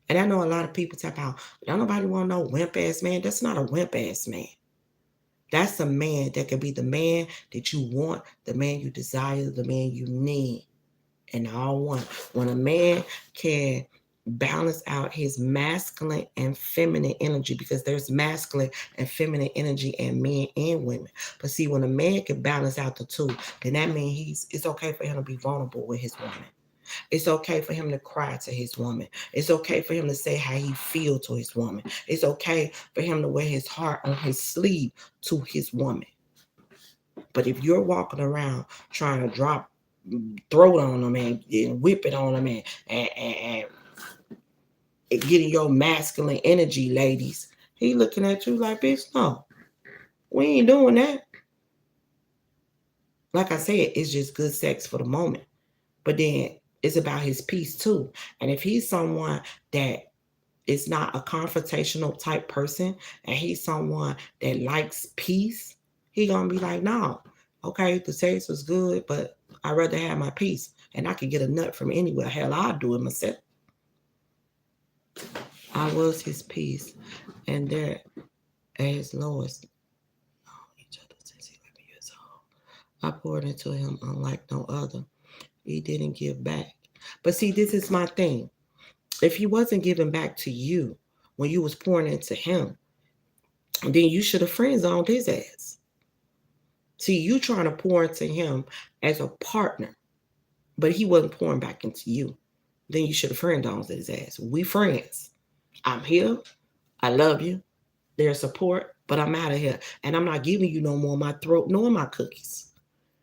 And I know a lot of people talk about, don't nobody want no wimp ass man. That's not a wimp ass man. That's a man that can be the man that you want, the man you desire, the man you need. And all one. When a man can balance out his masculine and feminine energy, because there's masculine and feminine energy in men and women. But see, when a man can balance out the two, then that means it's okay for him to be vulnerable with his woman. It's okay for him to cry to his woman. It's okay for him to say how he feels to his woman. It's okay for him to wear his heart on his sleeve to his woman. But if you're walking around trying to throw it on them and whip it on them and getting your masculine energy, ladies, he looking at you like, bitch, no, we ain't doing that. Like I said, it's just good sex for the moment. But then it's about his peace too. And if he's someone that is not a confrontational type person and he's someone that likes peace, he gonna be like, no, okay, the sex was good, but I'd rather have my peace. And I could get a nut from anywhere. Hell, I'll do it myself. I was his peace, and there at his lowest, each other since 11 years old. I poured into him unlike no other. He didn't give back. But see, this is my thing. If he wasn't giving back to you when you was pouring into him, then you should have friend zoned his ass. See, you trying to pour into him as a partner, but he wasn't pouring back into you. Then you should have friend zoned his ass. We friends. I'm here. I love you. There's support, but I'm out of here. And I'm not giving you no more my throat nor my cookies.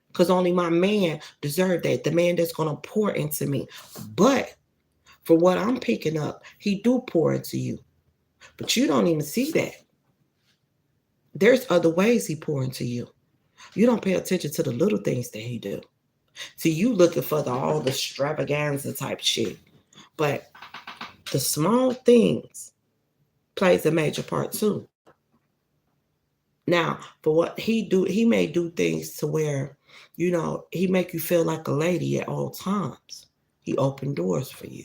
Because only my man deserved that. The man that's going to pour into me. But for what I'm picking up, he do pour into you. But you don't even see that. There's other ways he pour into you. You don't pay attention to the little things that he do. See, you looking for all the extravaganza type shit. But the small things plays a major part too. Now, for what he do, he may do things to where, he make you feel like a lady at all times. He open doors for you.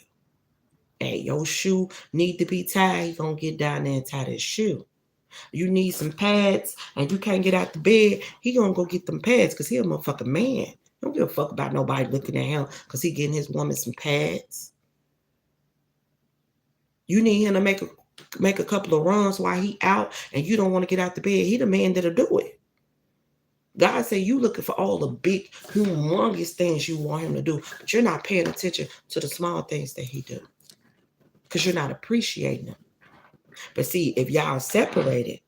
Hey, your shoe need to be tied. He gonna get down there and tie that shoe. You need some pads and you can't get out the bed. He gonna go get them pads because he a motherfucking man. He don't give a fuck about nobody looking at him because he getting his woman some pads. You need him to make a couple of runs while he out and you don't want to get out the bed. He the man that'll do it. God said you looking for all the big, humongous things you want him to do, but you're not paying attention to the small things that he do because you're not appreciating them. But see, if y'all separated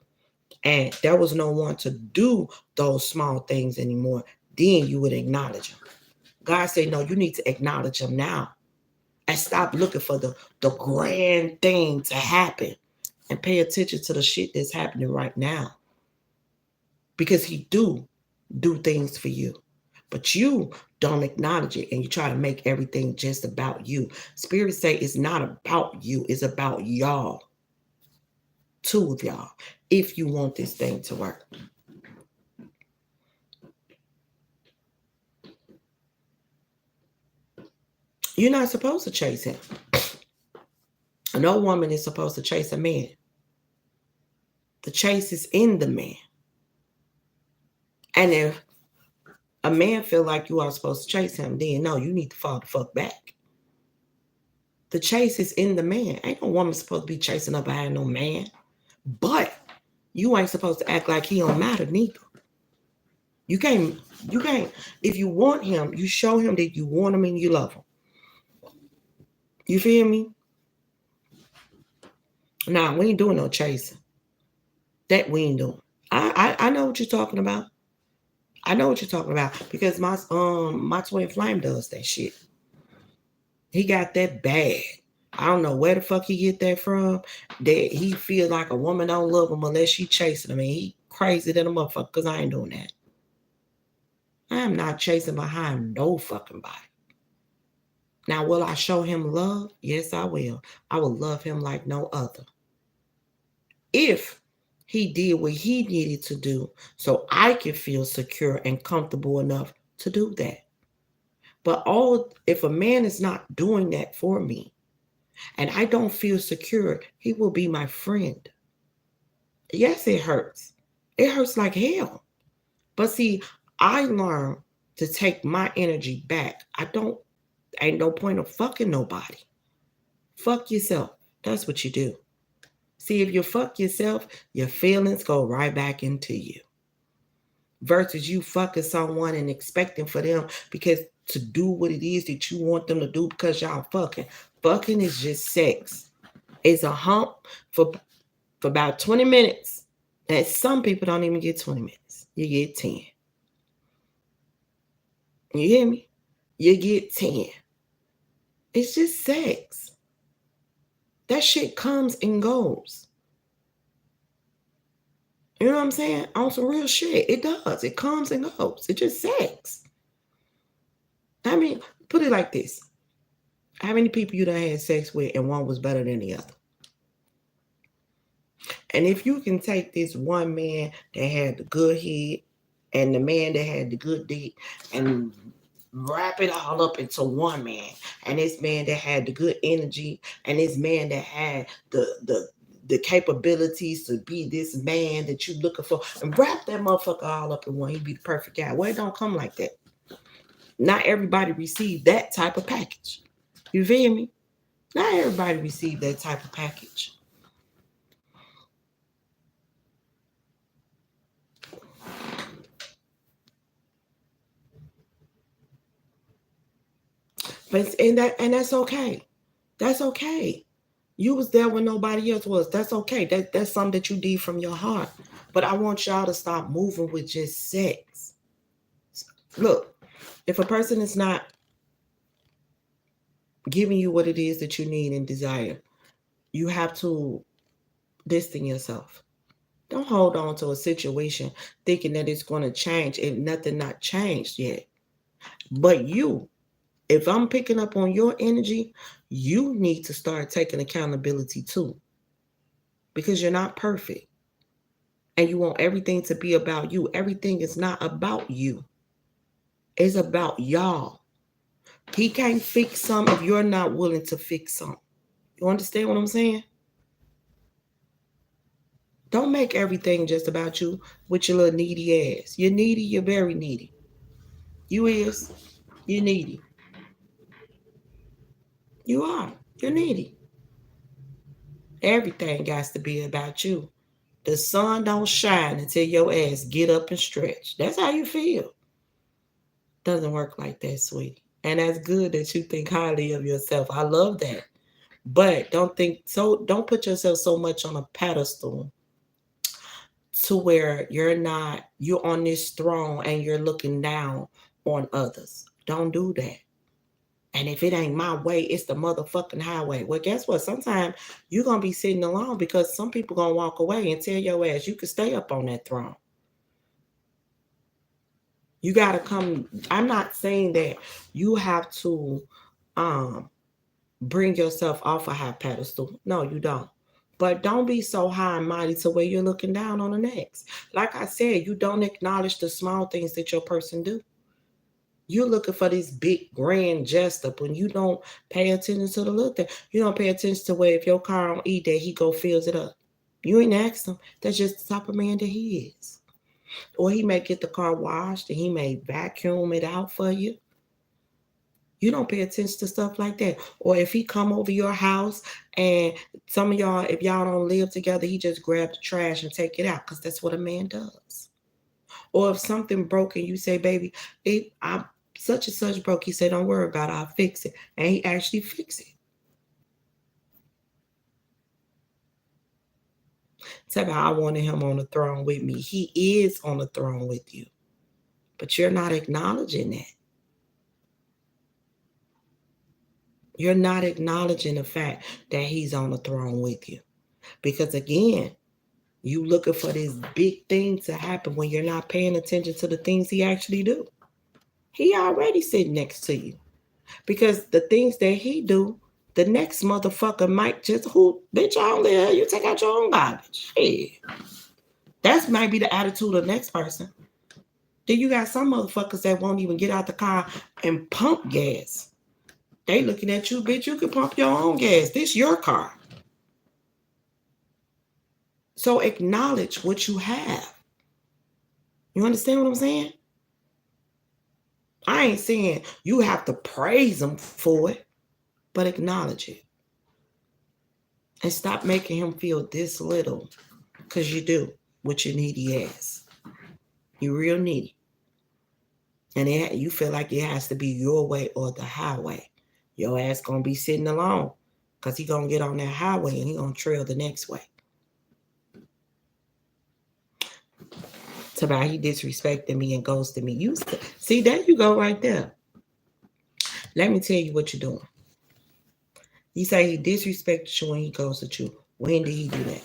and there was no one to do those small things anymore, then you would acknowledge them. God said, no, you need to acknowledge them now and stop looking for the grand thing to happen and pay attention to the shit that's happening right now. Because he do things for you, but you don't acknowledge it and you try to make everything just about you. Spirit say it's not about you, it's about y'all. Two of y'all, if you want this thing to work. You're not supposed to chase him. No woman is supposed to chase a man. The chase is in the man. And if a man feel like you are supposed to chase him, then no, you need to fall the fuck back. The chase is in the man. Ain't no woman supposed to be chasing up behind no man. But you ain't supposed to act like he don't matter neither. You can't, if you want him, you show him that you want him and you love him. You feel me? Nah, we ain't doing no chasing. That we ain't doing. I know what you're talking about. I know what you're talking about because my twin flame does that shit. He got that bad. I don't know where the fuck he get that from. That he feel like a woman don't love him unless she chasing him. I mean, he crazy than a motherfucker because I ain't doing that. I am not chasing behind no fucking body. Now, will I show him love? Yes, I will. I will love him like no other. If he did what he needed to do so I can feel secure and comfortable enough to do that. But if a man is not doing that for me and I don't feel secure, he will be my friend. Yes, it hurts. It hurts like hell. But see, I learned to take my energy back. Ain't no point of fucking nobody Fuck yourself. That's what you do. See, if you fuck yourself, your feelings go right back into you. Versus you fucking someone and expecting for them because to do what it is that you want them to do because y'all fucking. Fucking is just sex. It's a hump for about 20 minutes. And some people don't even get 20 minutes. You get 10. You hear me? You get 10. It's just sex. That shit comes and goes. You know what I'm saying? On some real shit. It does. It comes and goes. It's just sex. I mean, put it like this. How many people you done had sex with and one was better than the other? And if you can take this one man that had the good head and the man that had the good dick and wrap it all up into one man, and this man that had the good energy and this man that had the capabilities to be this man that you looking for, and wrap that motherfucker all up in one, he'd be the perfect guy. Well, it don't come like that. Not everybody received that type of package. You feel me? Not everybody received that type of package. But and that's okay. That's okay. You was there when nobody else was. That's okay. That's something that you did from your heart. But I want y'all to stop moving with just sex. Look, if a person is not giving you what it is that you need and desire, you have to distance yourself. Don't hold on to a situation thinking that it's going to change if nothing not changed yet. But you, if I'm picking up on your energy, you need to start taking accountability too. Because you're not perfect. And you want everything to be about you. Everything is not about you. It's about y'all. He can't fix something if you're not willing to fix something. You understand what I'm saying? Don't make everything just about you with your little needy ass. You're needy, you're very needy. You is. You're needy. You are. You're needy. Everything got to be about you. The sun don't shine until your ass get up and stretch. That's how you feel. Doesn't work like that, sweetie. And that's good that you think highly of yourself. I love that. But don't put yourself so much on a pedestal to where you're on this throne and you're looking down on others. Don't do that. And if it ain't my way, it's the motherfucking highway. Well, guess what? Sometimes you're gonna be sitting alone because some people gonna walk away and tell your ass you can stay up on that throne. You gotta come. I'm not saying that you have to um bring yourself off a high pedestal. No, you don't. But don't be so high and mighty to where you're looking down on the next. Like I said, you don't acknowledge the small things that your person do. You're looking for this big grand gesture when you don't pay attention to the little thing. You don't pay attention to where if your car don't eat that, he go fills it up. You ain't asked him. That's just the type of man that he is. Or he may get the car washed and he may vacuum it out for you. You don't pay attention to stuff like that. Or if he come over your house and some of y'all, if y'all don't live together, he just grab the trash and take it out because that's what a man does. Or if something broken, you say, baby, I such and such broke. He said, don't worry about it. I'll fix it. And he actually fix it. Tell me, I wanted him on the throne with me. He is on the throne with you. But you're not acknowledging that. You're not acknowledging the fact that he's on the throne with you. Because again, you looking for this big thing to happen when you're not paying attention to the things he actually do. He already sitting next to you. Because the things that he do, the next motherfucker might just bitch, I don't live. You take out your own garbage. Shit. That's might be the attitude of the next person. Then you got some motherfuckers that won't even get out the car and pump gas. They looking at you, bitch. You can pump your own gas. This your car. So acknowledge what you have. You understand what I'm saying? I ain't saying you have to praise them for it, but acknowledge it. And stop making him feel this little. Because you do with your needy ass. You real needy. And you feel like it has to be your way or the highway. Your ass going to be sitting alone. Because he going to get on that highway and he going to trail the next way. About he disrespected me and ghosted me. See, there you go right there. Let me tell you what you're doing. You say he disrespected you when he ghosted you. When did he do that?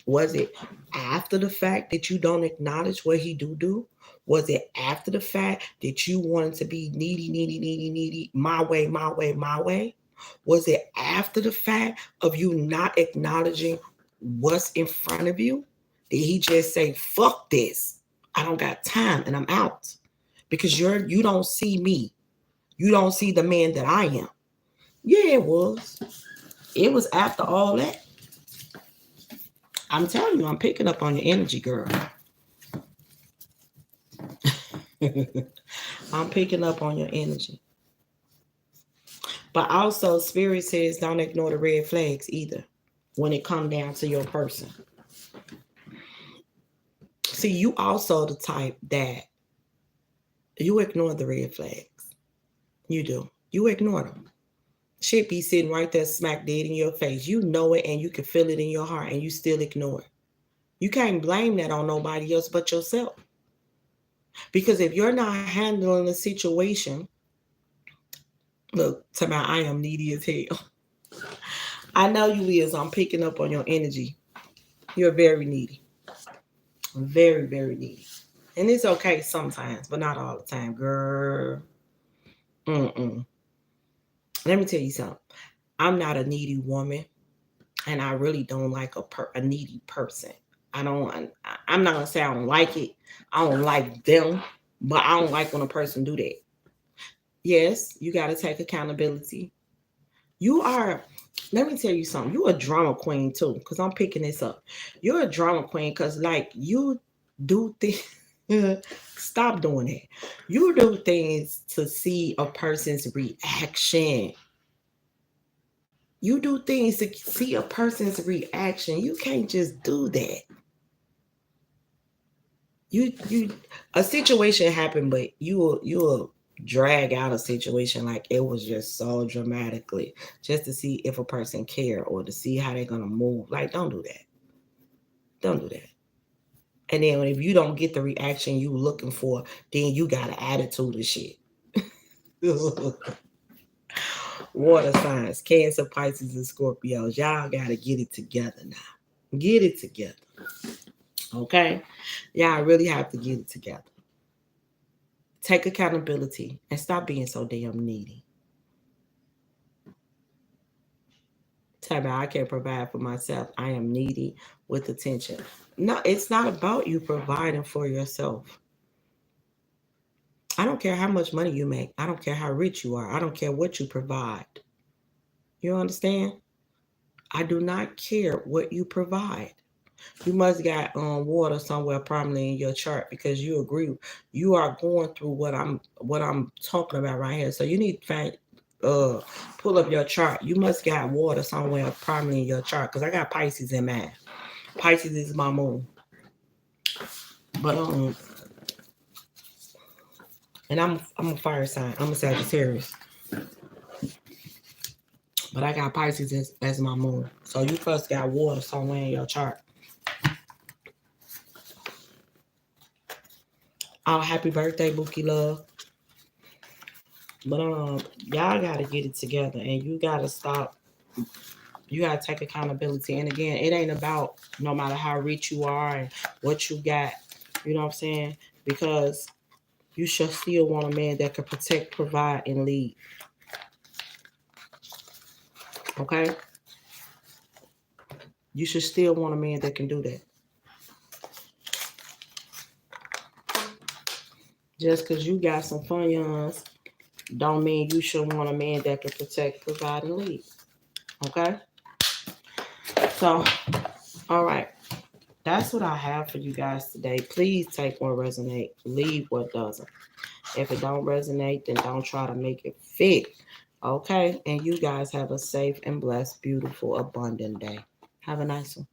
Was it after the fact that you don't acknowledge what he do? Was it after the fact that you wanted to be needy, my way? Was it after the fact of you not acknowledging what's in front of you? Did he just say, fuck this, I don't got time and I'm out? Because you don't see me. You don't see the man that I am. Yeah, it was. It was after all that. I'm telling you, I'm picking up on your energy, girl. I'm picking up on your energy. But also, Spirit says don't ignore the red flags either when it comes down to your person. See, you also the type that you ignore the red flags. You do. You ignore them. Shit be sitting right there smack dead in your face. You know it and you can feel it in your heart and you still ignore it. You can't blame that on nobody else but yourself. Because if you're not handling the situation, look, to my I am needy as hell. I know you is. I'm picking up on your energy. You're very needy. Very, very needy. And it's okay sometimes, but not all the time, girl. Let me tell you something. I'm not a needy woman, and I really don't like a needy person. I'm not gonna say I don't like it. I don't like them, but I don't like when a person do that. Yes, you got to take accountability. You are. Let me tell you something. You're a drama queen too, because I'm picking this up. You're a drama queen because, like, you do things. Stop doing that. You do things to see a person's reaction. You do things to see a person's reaction. You can't just do that. A situation happened, but you'll drag out a situation like it was just so dramatically just to see if a person care or to see how they're gonna move. Like, don't do that. Don't do that. And then if you don't get the reaction you looking for, then you got an attitude of shit. Water signs, Cancer, Pisces, and Scorpios. Y'all gotta get it together now. Get it together. Okay? Y'all really have to get it together. Take accountability and stop being so damn needy. Tell me, I can't provide for myself. I am needy with attention. No, it's not about you providing for yourself. I don't care how much money you make. I don't care how rich you are. I don't care what you provide. You understand? I do not care what you provide. You must got water somewhere prominently in your chart because you agree. You are going through what I'm talking about right here. So you need to find pull up your chart. You must got water somewhere prominently in your chart because I got Pisces in mine. Pisces is my moon. But and I'm a fire sign. I'm a Sagittarius. But I got Pisces as my moon. So you first got water somewhere in your chart. Oh, happy birthday, Bookie Love. But y'all gotta get it together and you gotta stop. You gotta take accountability. And again, it ain't about no matter how rich you are and what you got, you know what I'm saying? Because you should still want a man that can protect, provide, and lead. Okay? You should still want a man that can do that. Just because you got some funds don't mean you should want a man that can protect, provide, and lead. Okay? So, all right. That's what I have for you guys today. Please take what resonates. Leave what doesn't. If it don't resonate, then don't try to make it fit. Okay. And you guys have a safe and blessed, beautiful, abundant day. Have a nice one.